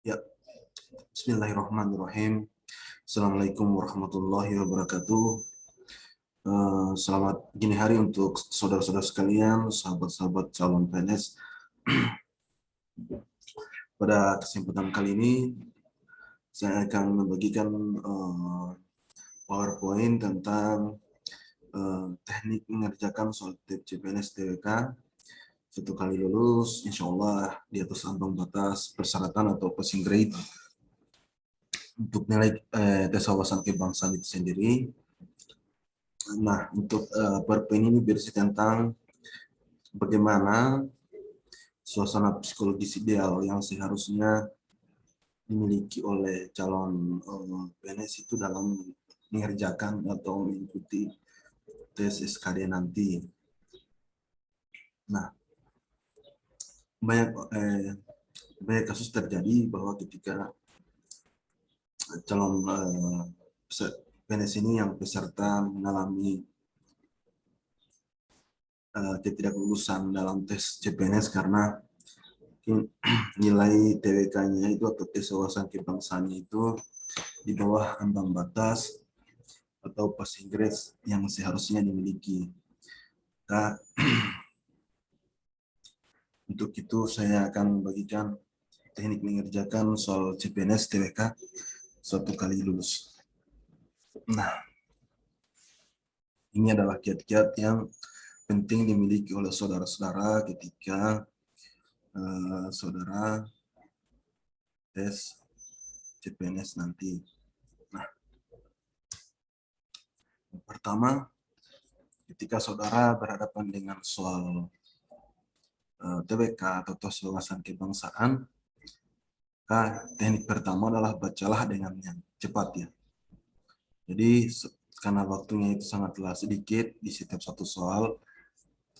Ya, Bismillahirrahmanirrahim. Assalamualaikum warahmatullahi wabarakatuh. Selamat gini hari untuk saudara-saudara sekalian, sahabat-sahabat calon PNS. Pada kesempatan kali ini, saya akan membagikan PowerPoint tentang teknik mengerjakan soal CPNS TWK. Satu kali lulus, insya Allah di atas ambang batas persyaratan atau passing grade untuk nilai tes wawasan kebangsaan itu sendiri. Nah, untuk PowerPoint ini berisi tentang bagaimana suasana psikologis ideal yang seharusnya dimiliki oleh calon PNS itu dalam mengerjakan atau mengikuti tes SKD nanti. Nah, banyak kasus terjadi bahwa ketika calon PNS ini yang peserta mengalami ketidaklulusan dalam tes CPNS karena nilai TWK-nya itu atau tes wawasan kebangsaan itu di bawah ambang batas atau passing grade yang seharusnya dimiliki. Nah, untuk itu saya akan membagikan teknik mengerjakan soal CPNS TWK satu kali lulus. Nah, ini adalah kiat-kiat yang penting dimiliki oleh saudara-saudara ketika saudara tes CPNS nanti. Nah, yang pertama, ketika saudara berhadapan dengan soal TBK atau tes wawasan kebangsaan, teknik pertama adalah bacalah dengan yang cepat ya. Jadi karena waktunya itu sangatlah sedikit di setiap satu soal,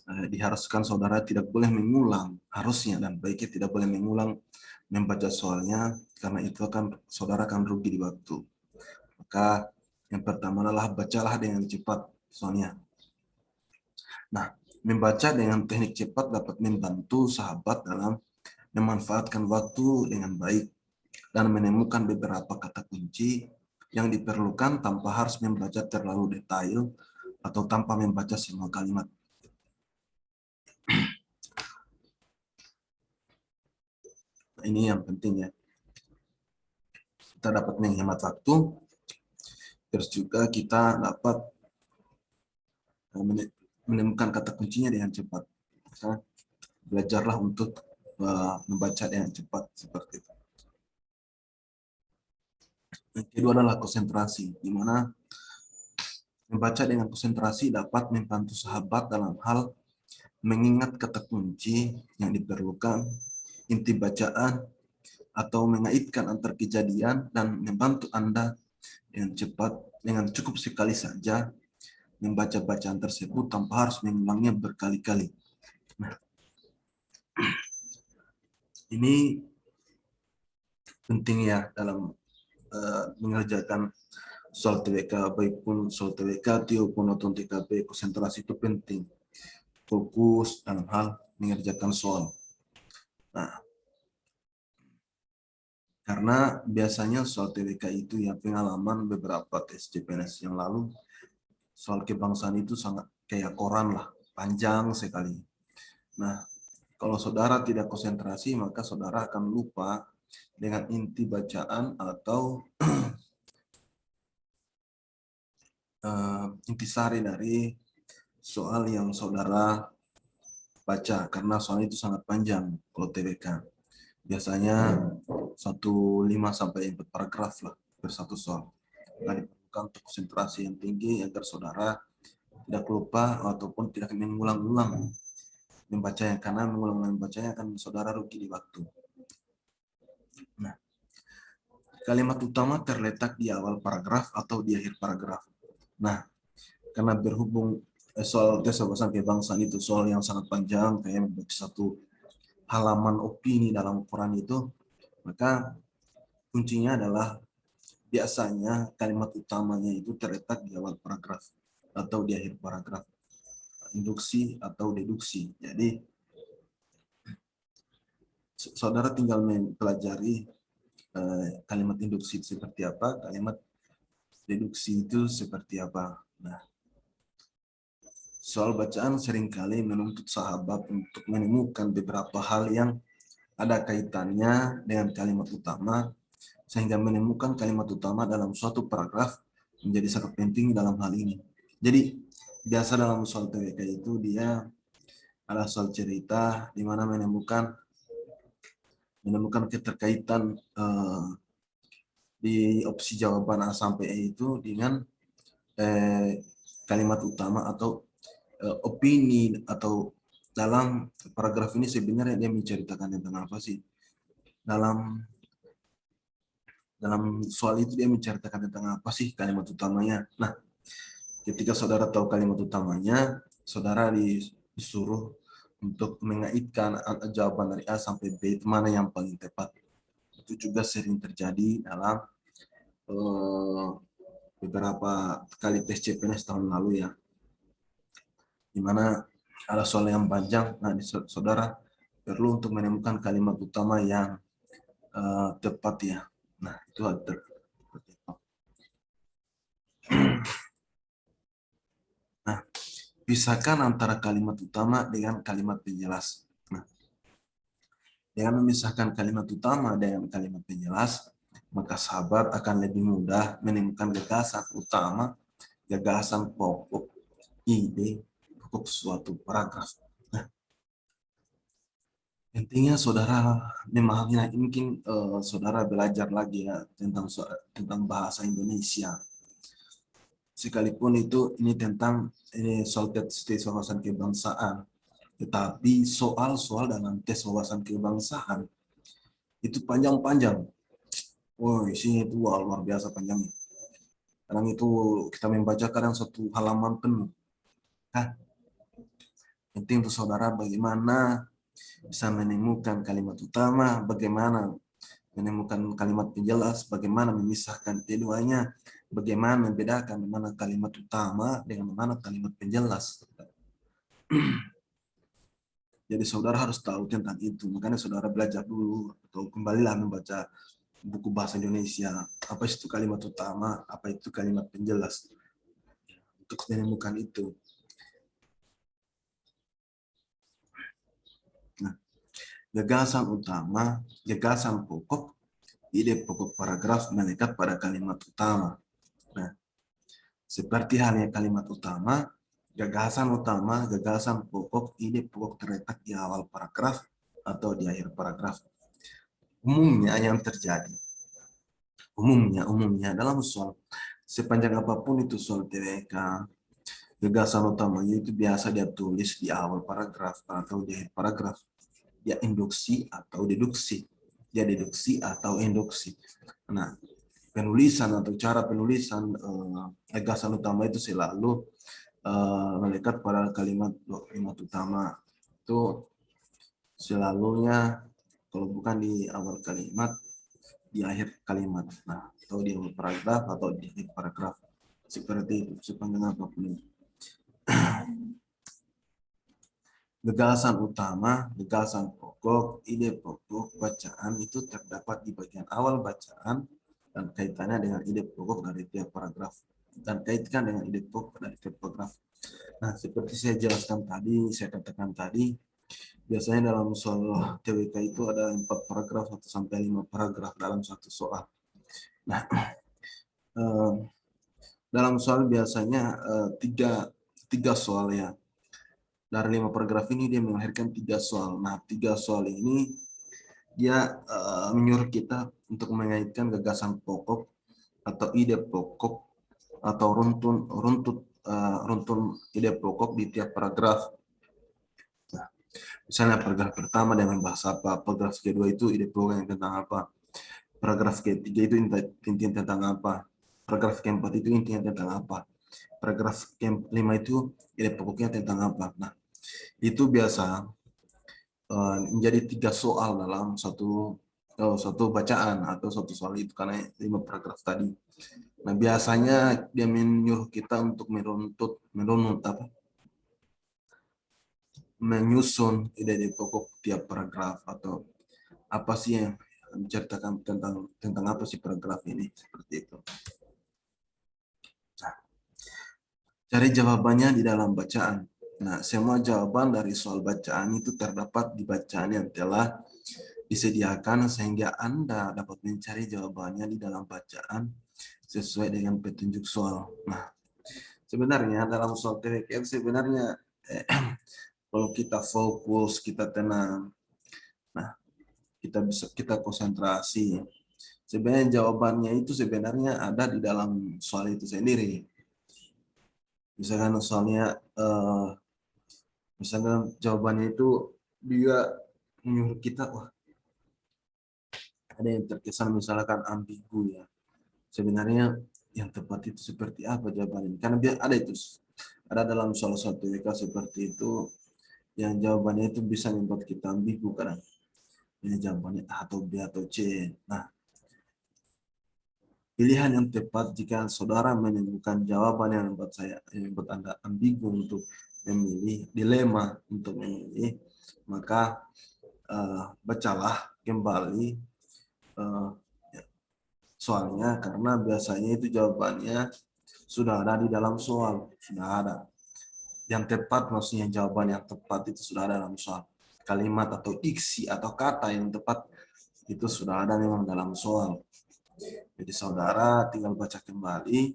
diharuskan saudara tidak boleh mengulang, harusnya dan baiknya tidak boleh mengulang membaca soalnya, karena itu akan saudara akan rugi di waktu. Maka yang pertama adalah bacalah dengan cepat soalnya. Nah, membaca dengan teknik cepat dapat membantu sahabat dalam memanfaatkan waktu dengan baik dan menemukan beberapa kata kunci yang diperlukan tanpa harus membaca terlalu detail atau tanpa membaca semua kalimat. Nah, ini yang penting ya. Kita dapat menghemat waktu, terus juga kita dapat menemukan kata kuncinya dengan cepat. Maka belajarlah untuk membaca dengan cepat seperti itu. Yang kedua adalah konsentrasi, di mana membaca dengan konsentrasi dapat membantu sahabat dalam hal mengingat kata kunci yang diperlukan, inti bacaan, atau mengaitkan antar kejadian dan membantu Anda dengan cepat, dengan cukup sekali saja membaca bacaan tersebut tanpa harus mengulangnya berkali-kali. Nah, ini penting ya dalam mengerjakan soal TWK, baik pun soal TWK maupun nonton TKP, konsentrasi itu penting. Fokus dalam hal mengerjakan soal. Nah, karena biasanya soal TWK itu ya pengalaman beberapa tes CPNS yang lalu, soal kebangsaan itu sangat kayak koran lah, panjang sekali. Nah, kalau saudara tidak konsentrasi, maka saudara akan lupa dengan inti bacaan atau intisari dari soal yang saudara baca, karena soal itu sangat panjang kalau TWK. Biasanya 1-5-4 paragraf lah per satu soal. Nah, diperlukan untuk konsentrasi yang tinggi agar saudara tidak lupa ataupun tidak mengulang-ulang membacanya, karena mengulang-ulang membacanya akan saudara rugi di waktu. Nah, kalimat utama terletak di awal paragraf atau di akhir paragraf. Nah, karena berhubung soal tes wawasan kebangsaan itu soal yang sangat panjang, kayak membaca satu halaman opini dalam Quran itu, maka kuncinya adalah biasanya kalimat utamanya itu terletak di awal paragraf atau di akhir paragraf, induksi atau deduksi. Jadi saudara tinggal mempelajari kalimat induksi itu seperti apa, kalimat deduksi itu seperti apa. Nah, soal bacaan seringkali menuntut sahabat untuk menemukan beberapa hal yang ada kaitannya dengan kalimat utama, sehingga menemukan kalimat utama dalam suatu paragraf menjadi sangat penting dalam hal ini. Jadi, biasa dalam soal TWK itu dia ada soal cerita di mana menemukan keterkaitan di opsi jawaban A sampai E itu dengan kalimat utama atau opini, atau dalam paragraf ini sebenarnya dia menceritakan tentang apa sih. Dalam soal itu dia menceritakan tentang apa sih kalimat utamanya. Nah, ketika saudara tahu kalimat utamanya, saudara disuruh untuk mengaitkan jawaban dari A sampai B, mana yang paling tepat. Itu juga sering terjadi dalam beberapa kali tes CPNS tahun lalu ya, di mana ada soal yang panjang. Nah, saudara perlu untuk menemukan kalimat utama yang tepat ya. Nah, itu ada. Nah, pisahkan antara kalimat utama dengan kalimat penjelas. Nah, dengan memisahkan kalimat utama dengan kalimat penjelas, maka sahabat akan lebih mudah menemukan gagasan utama, gagasan pokok, ide pokok suatu paragraf. Nah, intinya saudara memahami. Nah, mungkin saudara belajar lagi ya tentang bahasa Indonesia. Sekalipun ini tentang soal tes wawasan kebangsaan, tetapi soal-soal dalam tes wawasan kebangsaan itu panjang-panjang. Isinya itu luar biasa panjangnya. Kadang itu kita membaca kadang satu halaman penuh. Nah, penting untuk saudara bagaimana bisa menemukan kalimat utama, bagaimana menemukan kalimat penjelas, bagaimana memisahkan keduanya, bagaimana membedakan mana kalimat utama dengan mana kalimat penjelas. Jadi saudara harus tahu tentang itu. Makanya saudara belajar dulu atau kembalilah membaca buku bahasa Indonesia. Apa itu kalimat utama, apa itu kalimat penjelas. Untuk menemukan itu. Nah, gagasan utama, gagasan pokok, ide pokok paragraf melekat pada kalimat utama. Nah, seperti halnya kalimat utama, gagasan utama, gagasan pokok, ide pokok terletak di awal paragraf atau di akhir paragraf. Umumnya yang terjadi, umumnya dalam soal sepanjang apapun itu soal TWK, gagasan utamanya itu biasa dia tulis di awal paragraf atau di akhir paragraf. Dia induksi atau deduksi. Dia deduksi atau induksi. Nah, penulisan atau cara penulisan gagasan utama itu selalu melekat pada kalimat utama. Itu selalunya kalau bukan di awal kalimat, di akhir kalimat. Nah, atau di awal paragraf atau di akhir paragraf. Seperti itu, sepanjang apapun. Gagasan utama, gagasan pokok, ide pokok bacaan itu terdapat di bagian awal bacaan dan kaitannya dengan ide pokok dari tiap paragraf, dan kaitkan dengan ide pokok dari tiap paragraf. Nah, seperti saya jelaskan tadi, saya katakan tadi, biasanya dalam soal TWK itu ada 4 paragraf atau sampai 5 paragraf dalam satu soal. Nah, dalam soal biasanya tiga soal ya. Dari 5 paragraf ini dia melahirkan 3 soal. Nah, 3 soal ini dia menyuruh kita untuk mengaitkan gagasan pokok atau ide pokok atau runtun ide pokok di tiap paragraf. Nah, misalnya paragraf pertama dia membahas apa, paragraf kedua itu ide pokoknya tentang apa, paragraf ketiga itu intinya tentang apa, paragraf keempat itu intinya tentang apa, paragraf kelima itu ide pokoknya tentang apa. Nah, itu biasa menjadi 3 soal dalam satu bacaan atau satu soal itu karena 5 paragraf tadi. Nah, biasanya dia menyuruh kita untuk menyusun ide pokok tiap paragraf atau apa sih yang menceritakan tentang apa sih paragraf ini, seperti itu. Nah, cari jawabannya di dalam bacaan. Nah, semua jawaban dari soal bacaan itu terdapat di bacaan yang telah disediakan sehingga Anda dapat mencari jawabannya di dalam bacaan sesuai dengan petunjuk soal. Nah, sebenarnya dalam soal TWK sebenarnya kalau kita fokus, kita tenang, nah kita konsentrasi. Sebenarnya jawabannya itu sebenarnya ada di dalam soal itu sendiri. Misalkan soalnya, misalkan jawabannya itu dia menyuruh kita, wah ada yang terkesan misalkan ambigu ya. Sebenarnya yang tepat itu seperti apa jawabannya? Karena biar ada itu, ada dalam salah satu WK seperti itu, yang jawabannya itu bisa membuat kita ambigu kadang. Ini jawabannya A atau B atau C. Nah, pilihan yang tepat jika saudara menemukan jawaban yang membuat Anda ambigu untuk memilih, dilema untuk memilih, maka bacalah kembali soalnya, karena biasanya itu jawabannya sudah ada di dalam soal, sudah ada. Yang tepat, maksudnya jawaban yang tepat itu sudah ada dalam soal. Kalimat atau iksi atau kata yang tepat itu sudah ada memang dalam soal. Jadi saudara tinggal baca kembali,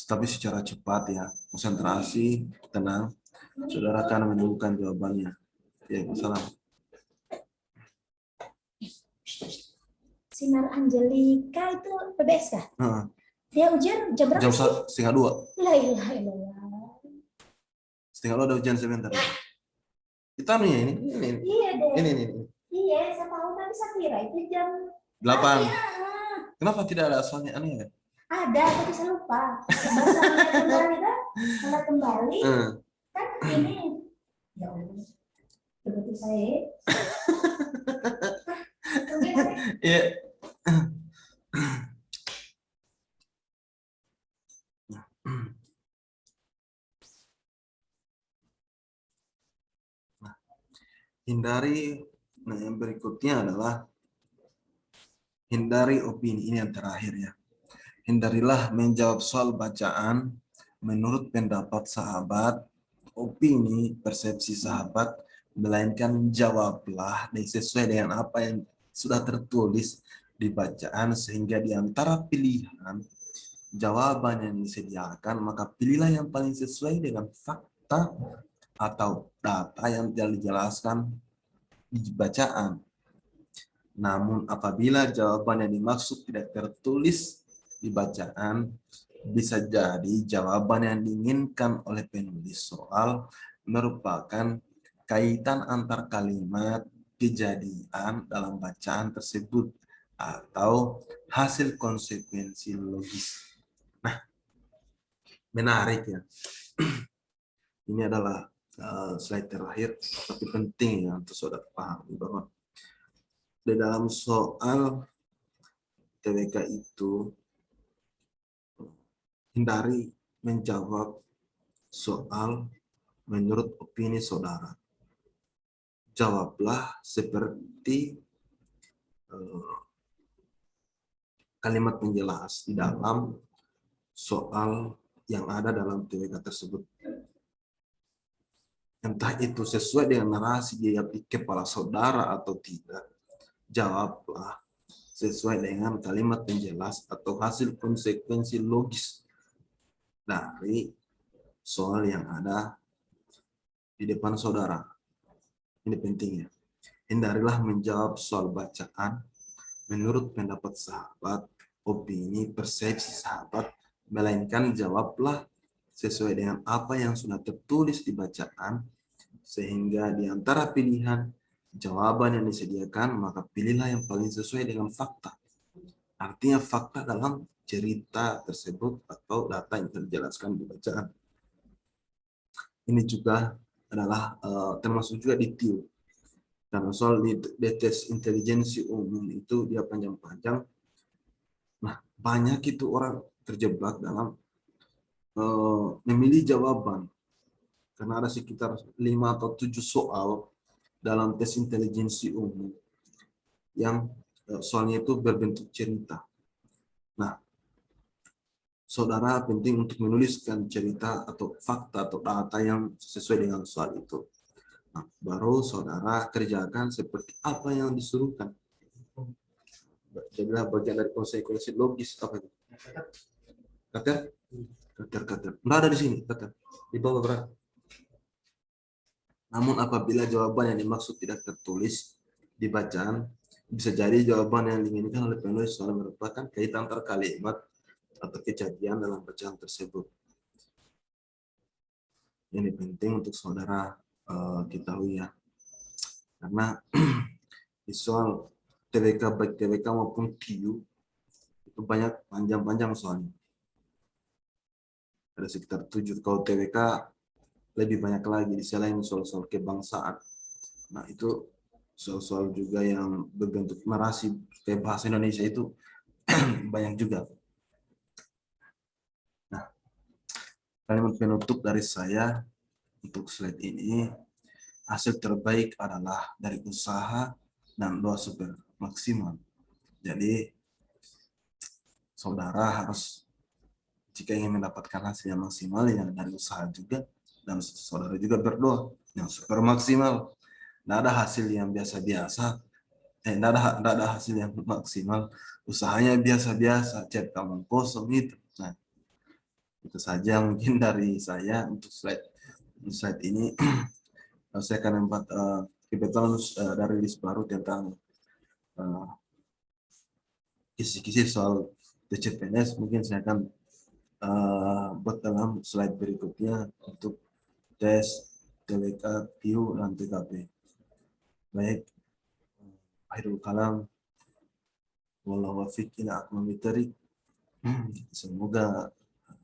tapi secara cepat ya, konsentrasi, tenang, saudara akan menemukan jawabannya. Ya, salam. Sinar Angelika itu PBS kah? Dia ujian jam berapa sih? Jam 1:30. La ilaha illallah. 1:30 ada ujian sebentar. Kita nih ini. Iya deh. Ini. Iya, saya tahu, tapi saya kira itu jam 8. Kenapa tidak ada soalnya aneh ya? Ada, tapi saya lupa. Bahasa kembali kan? Kalau kembali kan ini. Ya Allah. Begitu saya. Iya. Hindari, nah yang berikutnya adalah hindari opini. Ini yang terakhir ya. Hindarilah menjawab soal bacaan menurut pendapat sahabat, opini, persepsi sahabat, melainkan jawablah sesuai dengan apa yang sudah tertulis di bacaan, sehingga di antara pilihan jawaban yang disediakan, maka pilihlah yang paling sesuai dengan fakta atau data yang telah dijelaskan di bacaan. Namun apabila jawaban yang dimaksud tidak tertulis di bacaan, bisa jadi jawaban yang diinginkan oleh penulis soal merupakan kaitan antar kalimat, kejadian dalam bacaan tersebut, atau hasil konsekuensi logis. Nah, menarik ya. Ini adalah slide terakhir, tapi penting ya untuk saudara pahami bahwa di dalam soal TWK itu hindari menjawab soal menurut opini saudara. Jawablah seperti kalimat penjelas di dalam soal yang ada dalam TWK tersebut. Entah itu sesuai dengan narasi di kepala saudara atau tidak, jawablah sesuai dengan kalimat penjelas atau hasil konsekuensi logis dari soal yang ada di depan saudara. Ini pentingnya. Hindarilah menjawab soal bacaan menurut pendapat sahabat, opini, persepsi sahabat, melainkan jawablah sesuai dengan apa yang sudah tertulis di bacaan, sehingga di antara pilihan jawaban yang disediakan, maka pilihlah yang paling sesuai dengan fakta. Artinya fakta dalam cerita tersebut atau data yang terjelaskan di bacaan. Ini juga adalah termasuk juga di TIU. Karena soal di tes intelijensi umum itu dia panjang-panjang. Nah, banyak itu orang terjebak dalam memilih jawaban. Karena ada sekitar 5 atau 7 soal dalam tes intelijensi umum. yang soalnya itu berbentuk cerita. Nah, saudara penting untuk menuliskan cerita atau fakta atau data yang sesuai dengan soal itu. Nah, baru saudara kerjakan seperti apa yang disuruhkan. Jadilah bagian dari konsekuensi logis apa itu? Kater? Kater. Nggak ada di sini, kater. Di bawah berat. Namun apabila jawaban yang dimaksud tidak tertulis di bacaan, bisa jadi jawaban yang diinginkan oleh penulis soal merupakan kaitan antar kalimat atau kejadian dalam bacaan tersebut. Ini penting untuk saudara ketahui ya. Karena di soal TWK baik TWK maupun QU itu banyak panjang-panjang soalnya. Ada sekitar 7. Kalau TWK lebih banyak lagi selain soal-soal kebangsaan. Nah itu soal-soal juga yang berbentuk narasi kayak bahasa Indonesia itu banyak juga. Nah, kalimat penutup dari saya untuk slide ini, hasil terbaik adalah dari usaha dan doa super maksimal. Jadi, saudara harus jika ingin mendapatkan hasil yang maksimal yang dari usaha juga, dan saudara juga berdoa yang super maksimal. Tidak ada hasil yang biasa-biasa, tidak ada hasil yang maksimal, usahanya biasa-biasa, chat kamu kosong itu. Nah, itu saja mungkin dari saya untuk slide ini. Saya akan membuat kebetulan dari list baru tentang kisi-kisi soal TCPNS. Mungkin saya akan buat dalam slide berikutnya untuk tes TWK, PIU, dan TKP. Baik, akhirul kalam. Wallahu wafiq ila aqwamit thoriq. Semoga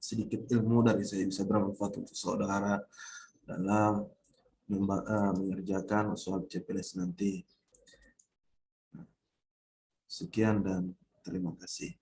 sedikit ilmu dari saya bisa bermanfaat untuk saudara dalam mengerjakan soal CPNS nanti. Sekian dan terima kasih.